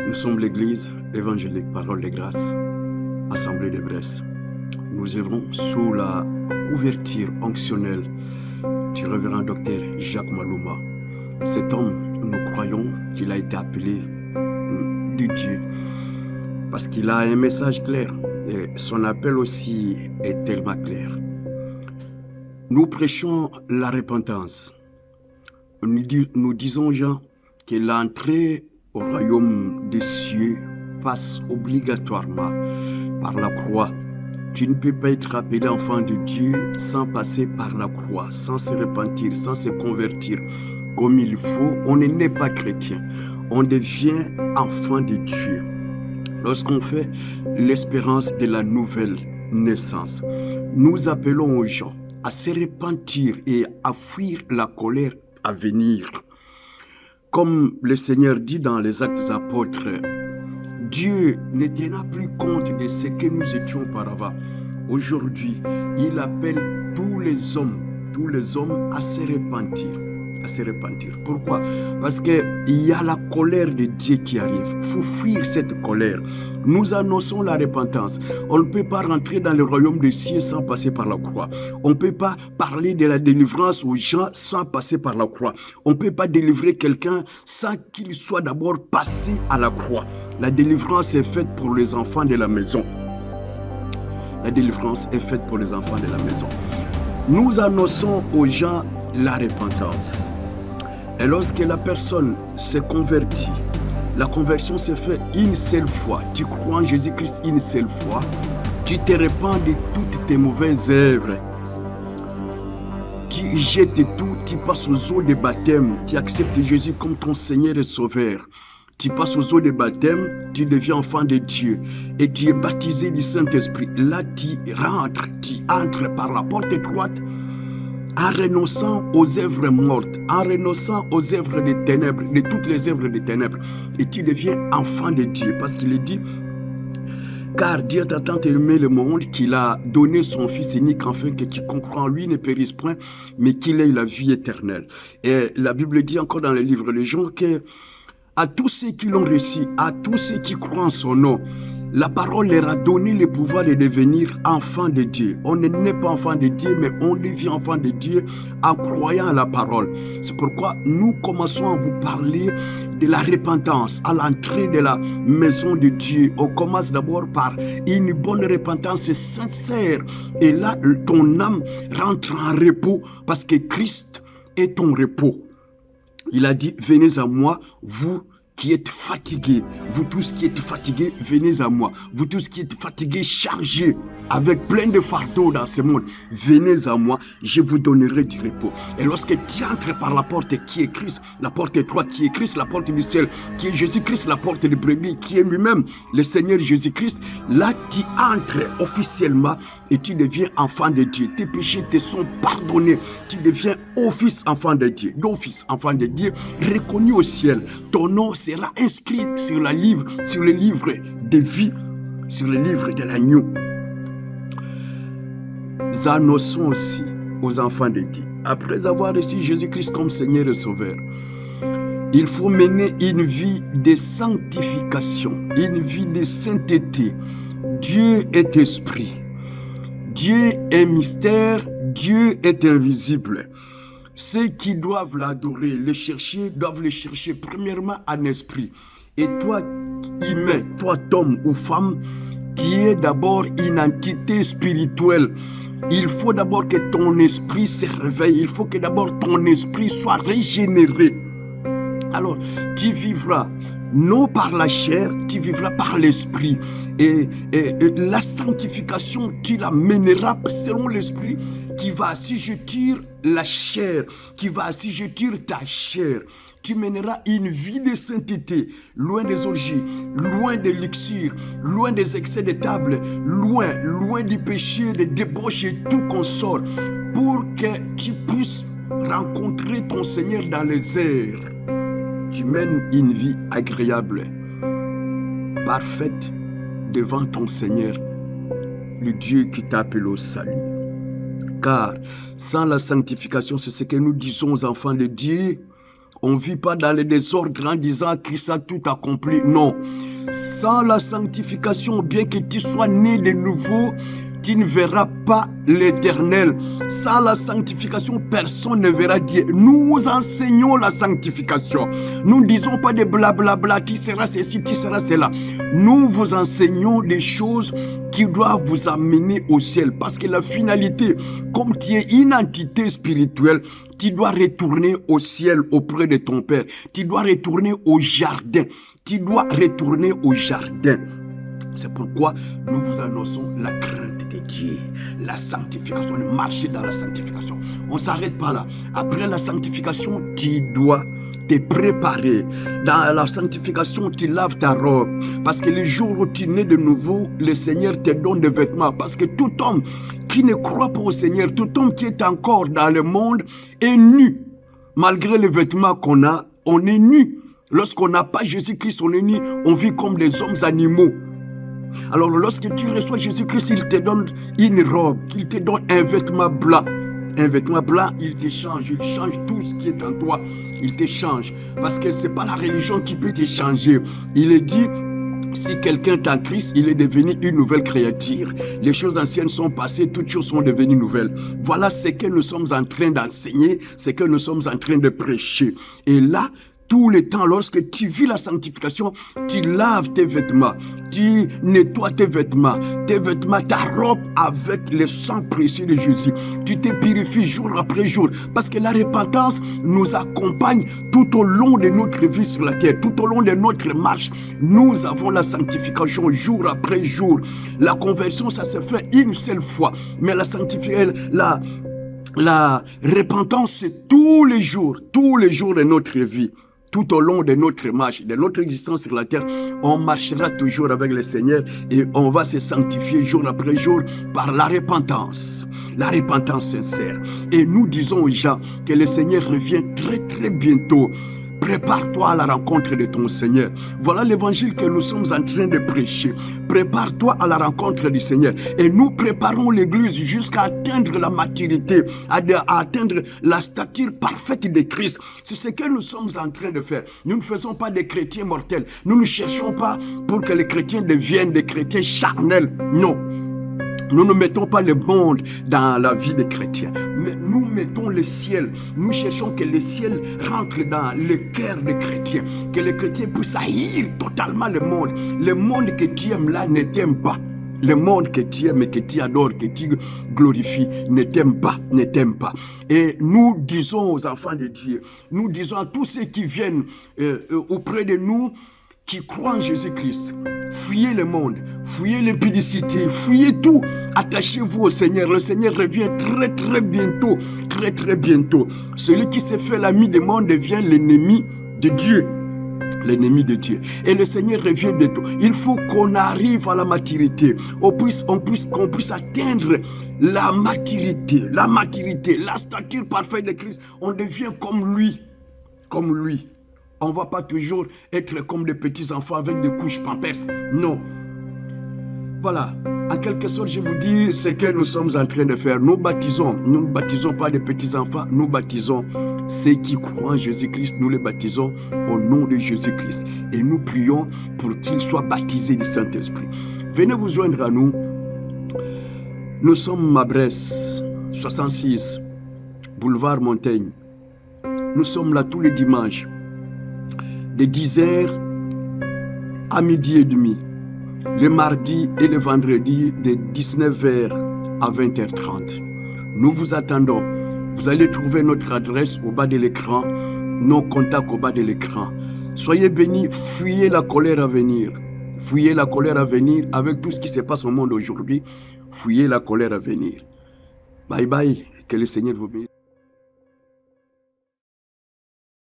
Nous sommes l'Église évangélique Parole de Grâce, Assemblée de Brest. Nous œuvrons sous la couverture onctionnelle du révérend docteur Jacques Malouma. Cet homme, nous croyons qu'il a été appelé de Dieu parce qu'il a un message clair et son appel aussi est tellement clair. Nous prêchons la repentance. Nous disons, Jean, que l'entrée au royaume des cieux passe obligatoirement par la croix. Tu ne peux pas être appelé enfant de Dieu sans passer par la croix, sans se repentir, sans se convertir comme il faut. On n'est pas chrétien, on devient enfant de Dieu lorsqu'on fait l'espérance de la nouvelle naissance. Nous appelons aux gens à se repentir et à fuir la colère à venir. Comme le Seigneur dit dans les Actes des Apôtres, Dieu ne tiendra plus compte de ce que nous étions auparavant. Aujourd'hui, il appelle tous les hommes à se repentir. Pourquoi? Parce qu'il y a la colère de Dieu qui arrive. Il faut fuir cette colère. Nous annonçons la repentance. On ne peut pas rentrer dans le royaume des cieux sans passer par la croix. On ne peut pas parler de la délivrance aux gens sans passer par la croix. On ne peut pas délivrer quelqu'un sans qu'il soit d'abord passé à la croix. La délivrance est faite pour les enfants de la maison. La délivrance est faite pour les enfants de la maison. Nous annonçons aux gens la repentance. Et lorsque la personne se convertit, la conversion se fait une seule fois. Tu crois en Jésus-Christ une seule fois. Tu te repens de toutes tes mauvaises œuvres. Tu jettes tout, tu passes aux eaux de baptême. Tu acceptes Jésus comme ton Seigneur et Sauveur. Tu passes aux eaux de baptême, tu deviens enfant de Dieu et tu es baptisé du Saint-Esprit. Là, tu entres par la porte étroite en renonçant aux œuvres mortes, en renonçant aux œuvres des ténèbres, de toutes les œuvres des ténèbres. Et tu deviens enfant de Dieu parce qu'il est dit, car Dieu a tant aimé le monde qu'il a donné son Fils unique afin que quiconque croit en lui ne périsse point, mais qu'il ait la vie éternelle. Et la Bible dit encore dans le livre de Jean que à tous ceux qui l'ont reçu, à tous ceux qui croient en son nom, la parole leur a donné le pouvoir de devenir enfants de Dieu. On n'est pas enfant de Dieu, mais on devient enfant de Dieu en croyant à la parole. C'est pourquoi nous commençons à vous parler de la repentance à l'entrée de la maison de Dieu. On commence d'abord par une bonne repentance sincère. Et là, ton âme rentre en repos parce que Christ est ton repos. Il a dit, venez à moi, vous qui êtes fatigués, vous tous qui êtes fatigués, venez à moi. Vous tous qui êtes fatigués, chargés, avec plein de fardeaux dans ce monde, venez à moi, je vous donnerai du repos. Et lorsque tu entres par la porte qui est Christ, la porte étroite qui est Christ, la porte du ciel, qui est Jésus-Christ, la porte de brebis, qui est lui-même le Seigneur Jésus-Christ, là tu entres officiellement et tu deviens enfant de Dieu. Tes péchés te sont pardonnés. Tu deviens office enfant de Dieu, d'office enfant de Dieu, reconnu au ciel. Ton nom sera inscrit sur le livre de vie, sur le livre de l'agneau. Nous annonçons aussi aux enfants de Dieu, après avoir reçu Jésus-Christ comme Seigneur et Sauveur, il faut mener une vie de sanctification, une vie de sainteté. Dieu est esprit. Dieu est mystère, Dieu est invisible. Ceux qui doivent l'adorer, le chercher, doivent le chercher premièrement en esprit. Et toi, humain, toi, homme ou femme, tu es d'abord une entité spirituelle. Il faut d'abord que ton esprit se réveille. Il faut que d'abord ton esprit soit régénéré. Alors, tu vivras non par la chair, tu vivras par l'esprit. Et la sanctification, tu la mèneras selon l'esprit qui va assujettir la chair, qui va assujettir ta chair. Tu mèneras une vie de sainteté, loin des orgies, loin des luxures, loin des excès de table, loin du péché, des débauches et tout consort, pour que tu puisses rencontrer ton Seigneur dans les airs. Tu mènes une vie agréable, parfaite devant ton Seigneur, le Dieu qui t'appelle au salut. Car sans la sanctification, c'est ce que nous disons aux enfants de Dieu, On ne vit pas dans le désordre en disant Christ a tout accompli. Non. Sans la sanctification, bien que tu sois né de nouveau, tu ne verras pas l'Éternel. Sans la sanctification, personne ne verra Dieu. Nous enseignons la sanctification. Nous ne disons pas de blablabla, tu seras ceci, tu seras cela. Nous vous enseignons des choses qui doivent vous amener au ciel. Parce que la finalité, comme tu es une entité spirituelle, tu dois retourner au ciel auprès de ton Père. Tu dois retourner au jardin. Tu dois retourner au jardin. C'est pourquoi nous vous annonçons la crainte de Dieu, la sanctification, le marcher dans la sanctification. On ne s'arrête pas là. Après la sanctification, tu dois te préparer. Dans la sanctification, tu laves ta robe. Parce que le jour où tu nais de nouveau, le Seigneur te donne des vêtements. Parce que tout homme qui ne croit pas au Seigneur, tout homme qui est encore dans le monde est nu. Malgré les vêtements qu'on a, on est nu. Lorsqu'on n'a pas Jésus-Christ, on est nu. On vit comme des hommes animaux. Alors lorsque tu reçois Jésus-Christ, il te donne une robe, il te donne un vêtement blanc. Un vêtement blanc, il te change tout ce qui est en toi, il te change. Parce que ce n'est pas la religion qui peut te changer. Il est dit, si quelqu'un est en Christ, il est devenu une nouvelle créature. Les choses anciennes sont passées, toutes choses sont devenues nouvelles. Voilà ce que nous sommes en train d'enseigner, ce que nous sommes en train de prêcher. Et là, tout le temps, lorsque tu vis la sanctification, tu laves tes vêtements, tu nettoies tes vêtements, ta robe avec le sang précieux de Jésus. Tu te purifies jour après jour, parce que la repentance nous accompagne tout au long de notre vie sur la terre, tout au long de notre marche. Nous avons la sanctification jour après jour. La conversion, ça se fait une seule fois, mais la sanctification, la repentance, c'est tous les jours de notre vie. Tout au long de notre marche, de notre existence sur la terre, on marchera toujours avec le Seigneur et on va se sanctifier jour après jour par la repentance sincère. Et nous disons aux gens que le Seigneur revient très très bientôt. Prépare-toi à la rencontre de ton Seigneur. Voilà l'évangile que nous sommes en train de prêcher. Prépare-toi à la rencontre du Seigneur. Et nous préparons l'Église jusqu'à atteindre la maturité, à atteindre la stature parfaite de Christ. C'est ce que nous sommes en train de faire. Nous ne faisons pas des chrétiens mortels. Nous ne cherchons pas pour que les chrétiens deviennent des chrétiens charnels. Non. Nous ne mettons pas le monde dans la vie des chrétiens, mais nous mettons le ciel. Nous cherchons que le ciel rentre dans le cœur des chrétiens, que les chrétiens puissent haïr totalement le monde. Le monde que tu aimes là ne t'aime pas. Le monde que tu aimes et que tu adores, que tu glorifies, ne t'aime pas, ne t'aime pas. Et nous disons aux enfants de Dieu, nous disons à tous ceux qui viennent auprès de nous, qui croient en Jésus-Christ, fuyez le monde, fuyez l'impudicité, fuyez tout, attachez-vous au Seigneur. Le Seigneur revient très très bientôt, très très bientôt. Celui qui se fait l'ami du monde devient l'ennemi de Dieu. L'ennemi de Dieu. Et le Seigneur revient bientôt. Il faut qu'on arrive à la maturité, qu'on puisse atteindre la maturité, la stature parfaite de Christ. On devient comme lui, comme lui. On ne va pas toujours être comme des petits enfants avec des couches pampers. Non. Voilà. En quelque sorte, je vous dis ce que nous sommes en train de faire. Nous ne baptisons pas des petits enfants, nous baptisons ceux qui croient en Jésus-Christ. Nous les baptisons au nom de Jésus-Christ. Et nous prions pour qu'ils soient baptisés du Saint-Esprit. Venez vous joindre à nous. Nous sommes à Brest, 66, boulevard Montaigne. Nous sommes là tous les dimanches, de 10h à midi et demi, le mardi et le vendredi de 19h à 20h30. Nous vous attendons. Vous allez trouver notre adresse au bas de l'écran, nos contacts au bas de l'écran. Soyez bénis, fuyez la colère à venir. Fuyez la colère à venir avec tout ce qui se passe au monde aujourd'hui. Fuyez la colère à venir. Bye bye, que le Seigneur vous bénisse.